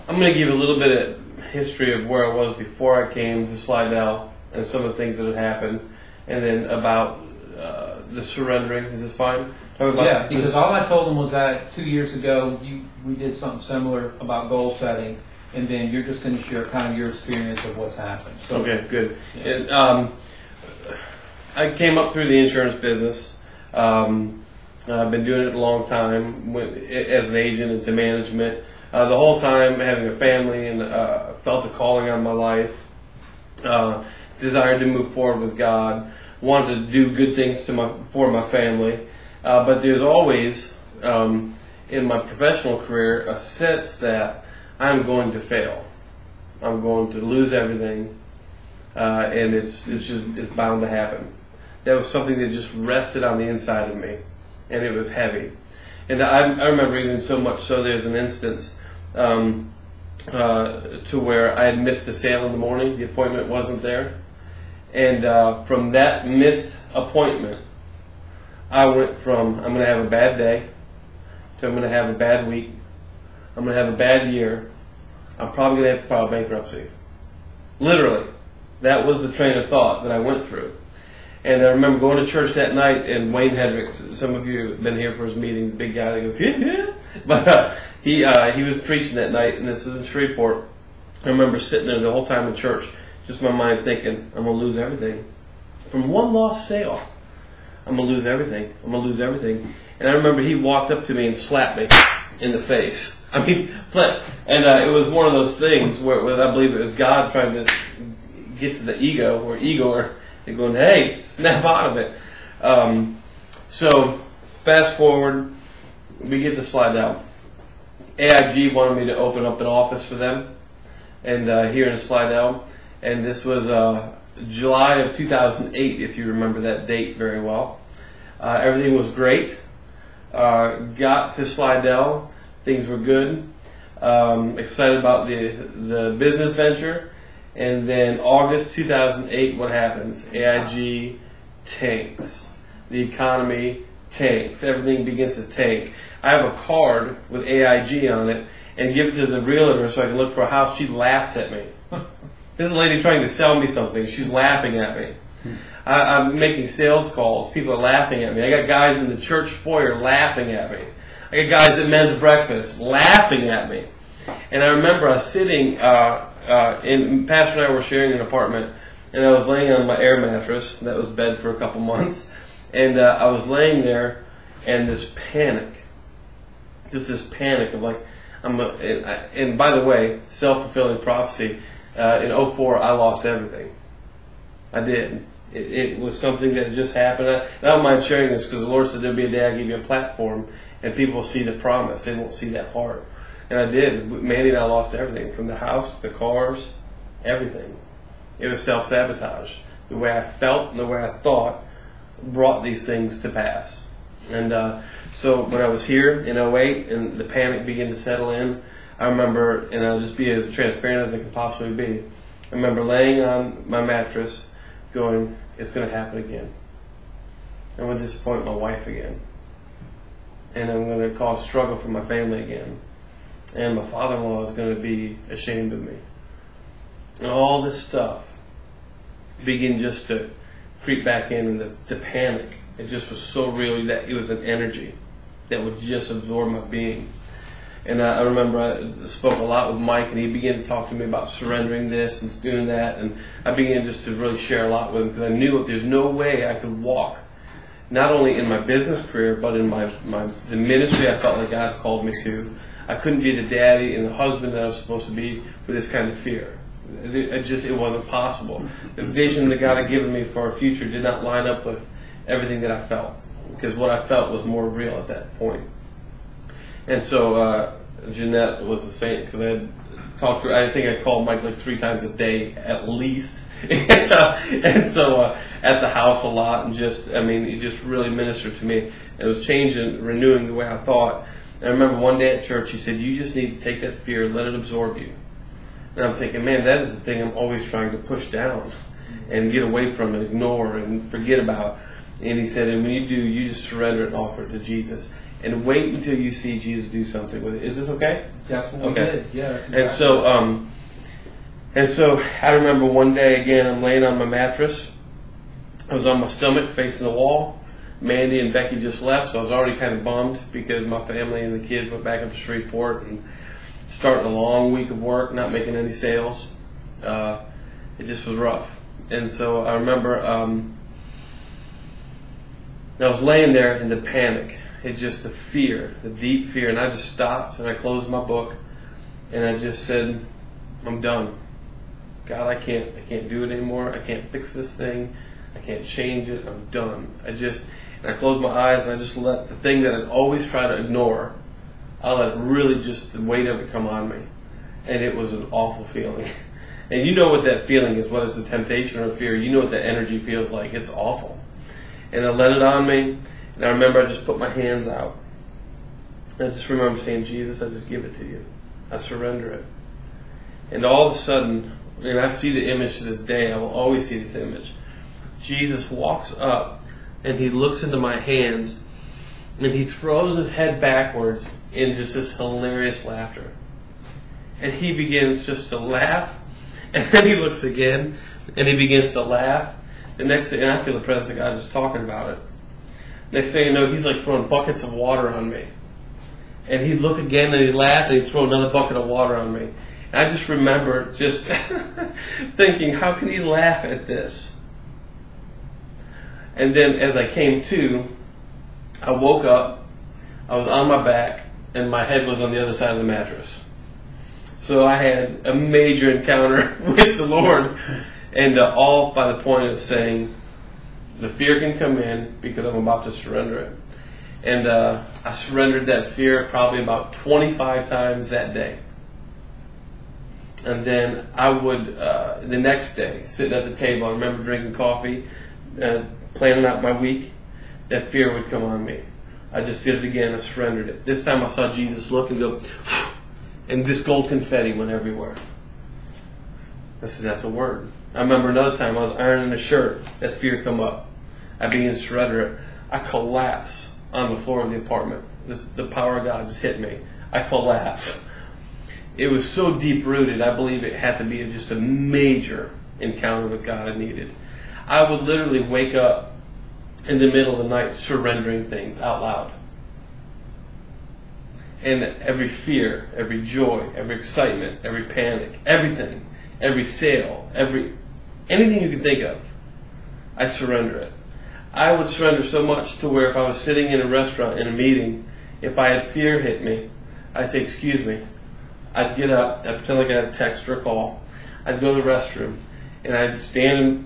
I'm going to give a little bit of history of where I was before I came to Slidell and some of the things that had happened, and then about the surrendering. Is this fine? Yeah, because all I told them was that 2 years ago we did something similar about goal setting, and then you're just going to share kind of your experience of what's happened. So, okay, good. Yeah. And, I came up through the insurance business. I've been doing it a long time as an agent into management. The whole time having a family and felt a calling on my life. Desired to move forward with God. Wanted to do good things for my family. But there's always, in my professional career, a sense that I'm going to fail. I'm going to lose everything. And it's bound to happen. That was something that just rested on the inside of me, and it was heavy. And I remember even so much so there's an instance to where I had missed a sale in the morning. The appointment wasn't there. And from that missed appointment, I went from I'm going to have a bad day to I'm going to have a bad week. I'm going to have a bad year. I'm probably going to have to file bankruptcy. Literally. That was the train of thought that I went through. And I remember going to church that night, and Wayne Hendricks, some of you have been here for his meeting, the big guy that goes, yeah. But he was preaching that night, and this is in Shreveport. I remember sitting there the whole time in church, just my mind thinking, I'm going to lose everything. From one lost sale, I'm going to lose everything. I'm going to lose everything. And I remember he walked up to me and slapped me in the face. I mean, and it was one of those things where I believe it was God trying to get to the ego, they're going, hey, snap out of it. So, fast forward, we get to Slidell. AIG wanted me to open up an office for them, and here in Slidell. And this was July of 2008, if you remember that date very well. Everything was great. Got to Slidell, things were good. Excited about the business venture. And then August 2008, what happens? AIG tanks. The economy tanks. Everything begins to tank. I have a card with AIG on it and give it to the realtor so I can look for a house. She laughs at me. This is a lady trying to sell me something. She's laughing at me. I'm making sales calls. People are laughing at me. I got guys in the church foyer laughing at me. I got guys at men's breakfast laughing at me. And I remember I was sitting... Pastor and I were sharing an apartment, and I was laying on my air mattress. That was bed for a couple months. And I was laying there, and this panic. Just this panic of like, and by the way, self-fulfilling prophecy, in 2004, I lost everything. I did. It was something that just happened. I don't mind sharing this because the Lord said there'll be a day I give you a platform, and people will see the promise. They won't see that part. And I did. Mandy and I lost everything. From the house, the cars, everything. It was self-sabotage. The way I felt and the way I thought brought these things to pass. And so when I was here in 2008 and the panic began to settle in, I remember, and I'll just be as transparent as I can possibly be, I remember laying on my mattress going, it's going to happen again. I'm going to disappoint my wife again. And I'm going to cause struggle for my family again. And my father-in-law is going to be ashamed of me. And all this stuff began just to creep back in, and the panic, it just was so real that it was an energy that would just absorb my being. And I remember I spoke a lot with Mike, and he began to talk to me about surrendering this and doing that. And I began just to really share a lot with him because I knew that there's no way I could walk, not only in my business career, but in the ministry I felt like God called me to. I couldn't be the daddy and the husband that I was supposed to be with this kind of fear. It wasn't possible. The vision that God had given me for our future did not line up with everything that I felt, because what I felt was more real at that point. And so Jeanette was the same, because I had talked to her. I think I called Mike like 3 times a day at least. And so at the house a lot, and he just really ministered to me. It was changing, renewing the way I thought. And I remember one day at church, he said, you just need to take that fear, let it absorb you. And I'm thinking, man, that is the thing I'm always trying to push down and get away from and ignore and forget about. And he said, and when you do, you just surrender it and offer it to Jesus. and wait until you see Jesus do something with it. Is this okay? That's what we Okay. did. Yeah. That's And exactly so I remember one day again, I'm laying on my mattress. I was on my stomach facing the wall. Mandy and Becky just left, so I was already kind of bummed because my family and the kids went back up to Shreveport and starting a long week of work, not making any sales. It just was rough. And so I remember I was laying there in the panic. It just the fear, the deep fear. And I just stopped and I closed my book and I just said, I'm done. God, I can't do it anymore. I can't fix this thing. I can't change it. I'm done. And I closed my eyes and I just let the thing that I'd always try to ignore, I let really just the weight of it come on me. And it was an awful feeling. And you know what that feeling is, whether it's a temptation or a fear. You know what that energy feels like. It's awful. And I let it on me. And I remember I just put my hands out. And I just remember saying, Jesus, I just give it to you. I surrender it. And all of a sudden, and I see the image to this day, I will always see this image. Jesus walks up and he looks into my hands and he throws his head backwards in just this hilarious laughter. And he begins just to laugh. And then he looks again and he begins to laugh. The next thing, and I feel the presence of God just talking about it. Next thing you know, he's like throwing buckets of water on me. And he'd look again and he'd laugh and he'd throw another bucket of water on me. And I just remember just thinking, how can he laugh at this? And then as I came to, I woke up, I was on my back, and my head was on the other side of the mattress. So I had a major encounter with the Lord, and all by the point of saying, the fear can come in because I'm about to surrender it. And I surrendered that fear probably about 25 times that day. And then I would, the next day, sitting at the table, I remember drinking coffee, planning out my week, that fear would come on me. I just did it again, I surrendered it. This time I saw Jesus look and go, and this gold confetti went everywhere. I said, that's a word. I remember another time I was ironing a shirt, that fear come up. I began to surrender it. I collapsed on the floor of the apartment. The power of God just hit me. I collapsed. It was so deep rooted, I believe it had to be just a major encounter with God I needed. I would literally wake up in the middle of the night surrendering things out loud. And every fear, every joy, every excitement, every panic, everything, every sale, anything you can think of, I'd surrender it. I would surrender so much to where if I was sitting in a restaurant in a meeting, if I had fear hit me, I'd say, excuse me. I'd get up, I'd pretend like I had a text or a call. I'd go to the restroom, and I'd stand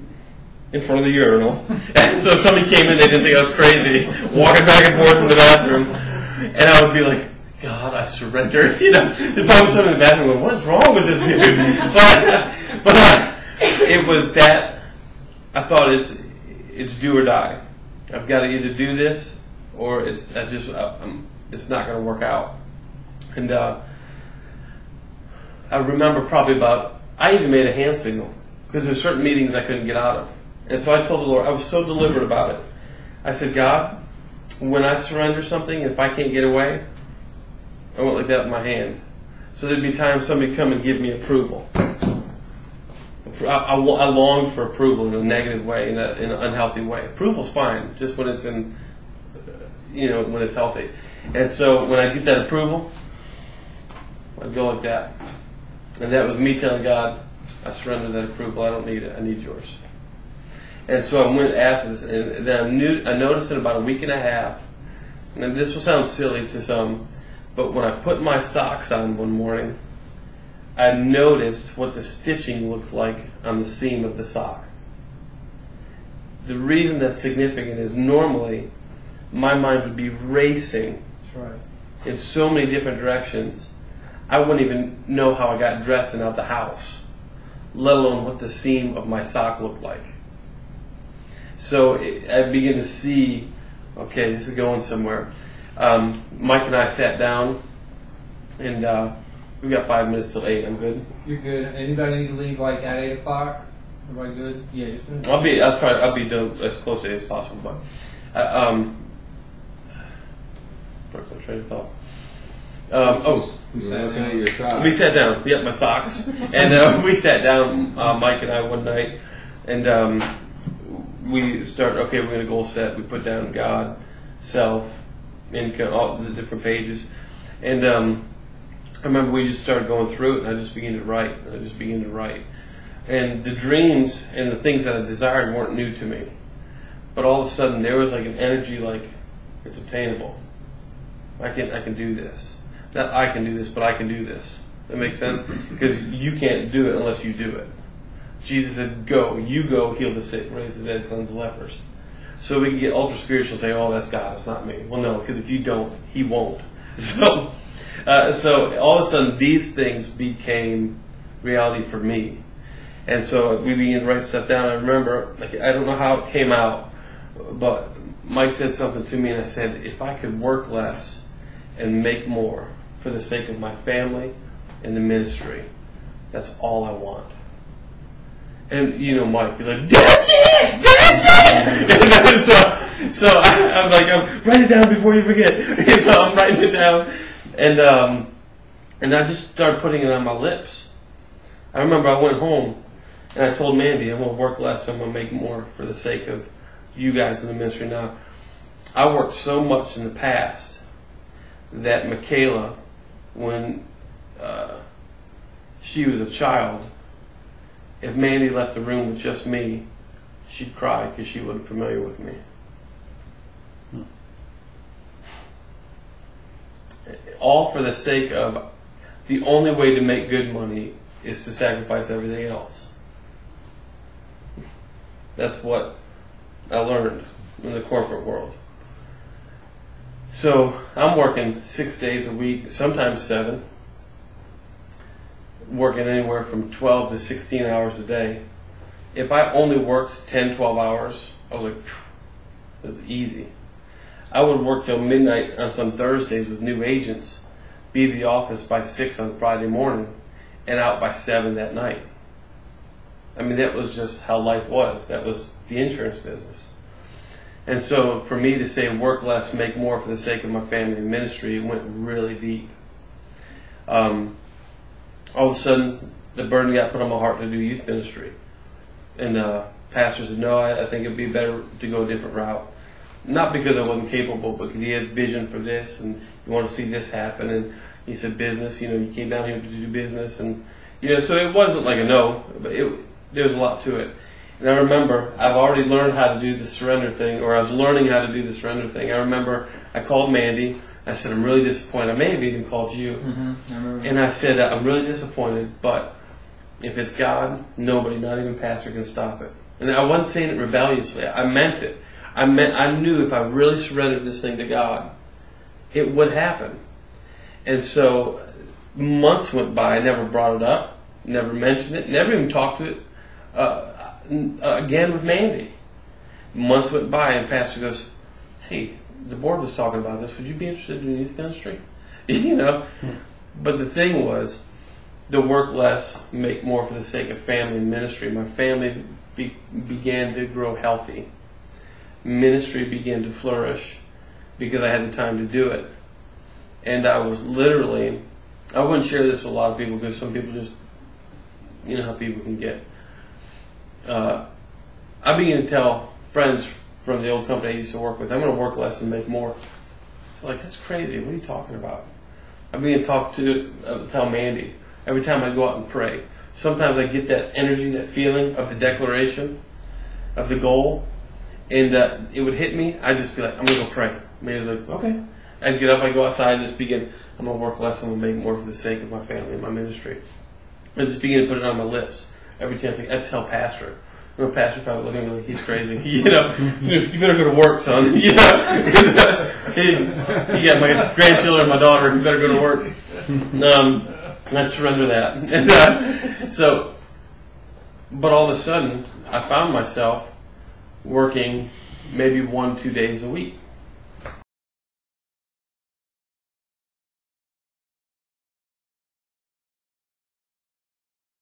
in front of the urinal. And so if somebody came in, they didn't think I was crazy, walking back and forth in the bathroom. And I would be like, God, I surrendered. You know, if I was sitting in the bathroom going, what's wrong with this dude? But it was that, I thought it's do or die. I've got to either do this or it's not going to work out. And I remember I even made a hand signal because there's certain meetings I couldn't get out of. And so I told the Lord, I was so deliberate about it. I said, God, when I surrender something, if I can't get away, I went like that with my hand. So there'd be times somebody come and give me approval. I longed for approval in a negative way, in an unhealthy way. Approval's fine, just when it's when it's healthy. And so when I get that approval, I'd go like that. And that was me telling God, I surrender that approval. I don't need it. I need yours. And so I went after this, and then I noticed in about a week and a half, and this will sound silly to some, but when I put my socks on one morning, I noticed what the stitching looked like on the seam of the sock. The reason that's significant is normally my mind would be racing in so many different directions. I wouldn't even know how I got dressed and out the house, let alone what the seam of my sock looked like. So I began to see, okay, this is going somewhere. Mike and I sat down, and we got 5 minutes till 8. I'm good. You're good. Anybody need to leave like at 8 o'clock? Everybody good? Yeah, just minutes. I'll be done as close to 8 as possible. But lost my train of thought. We were looking at your socks. We sat down. Yep, my socks. And we sat down, Mike and I, one night, and we started. Okay, we're going to goal set. We put down God, self, income, all the different pages, and I remember we just started going through it, and I just began to write. And the dreams and the things that I desired weren't new to me, but all of a sudden there was like an energy, like it's obtainable. I can do this. Not I can do this, but I can do this. That makes sense? Because you can't do it unless you do it. Jesus said, go, you go, heal the sick, raise the dead, cleanse the lepers. So we can get ultra spiritual and say, oh, that's God, it's not me. Well, no, because if you don't, He won't. So all of a sudden, these things became reality for me. And so we began to write stuff down. I remember, I don't know how it came out, but Mike said something to me, and I said, if I could work less and make more for the sake of my family and the ministry, that's all I want. And Mike, he's like, that's it! So I'm like, write it down before you forget. So I'm writing it down, and I just started putting it on my lips. I remember I went home and I told Mandy, I'm going to work less, I'm going to make more for the sake of you guys in the ministry. Now, I worked so much in the past that Michaela, when she was a child, if Mandy left the room with just me, she'd cry because she wasn't familiar with me. All for the sake of the only way to make good money is to sacrifice everything else. That's what I learned in the corporate world. So I'm working 6 days a week, sometimes 7, working anywhere from 12 to 16 hours a day. If I only worked 10, 12 hours, I was like, it was easy. I would work till midnight on some Thursdays with new agents, be at the office by 6 on Friday morning, and out by 7 that night. I mean, that was just how life was. That was the insurance business. And so for me to say work less, make more for the sake of my family and ministry, it went really deep. All of a sudden, the burden got put on my heart to do youth ministry. And pastor said, no, I think it'd be better to go a different route. Not because I wasn't capable, but because he had vision for this and you want to see this happen. And he said, business, you came down here to do business. And, so it wasn't like a no, but there's a lot to it. And I remember I've already learned how to do the surrender thing, or I was learning how to do the surrender thing. I remember I called Mandy. I said, I'm really disappointed. I may have even called you. Mm-hmm. And I said, I'm really disappointed, but if it's God, nobody, not even pastor, can stop it. And I wasn't saying it rebelliously. I meant it. I knew if I really surrendered this thing to God, it would happen. And so months went by. I never brought it up, never mentioned it, never even talked to it again with Mandy. Months went by, and pastor goes, hey, the board was talking about this. Would you be interested in youth ministry? But the thing was, to work less, make more for the sake of family and ministry. My family began to grow healthy. Ministry began to flourish because I had the time to do it. And I was literally, I wouldn't share this with a lot of people because some people just, how people can get. I began to tell friends from the old company I used to work with, I'm going to work less and make more. They're like, that's crazy. What are you talking about? I began to tell Mandy every time I go out and pray. Sometimes I get that energy, that feeling of the declaration, of the goal, and it would hit me. I'd just be like, I'm going to go pray. Mandy's like, okay. I'd get up, I'd go outside and just begin, I'm going to work less, I'm going to make more for the sake of my family and my ministry. I just begin to put it on my lips. Every chance I'd tell pastor. Pastor probably looking at me like he's crazy. You better go to work, son. He got my grandchildren, my daughter. You better go to work. I'd surrender that. And, but all of a sudden, I found myself working maybe 1-2 days a week.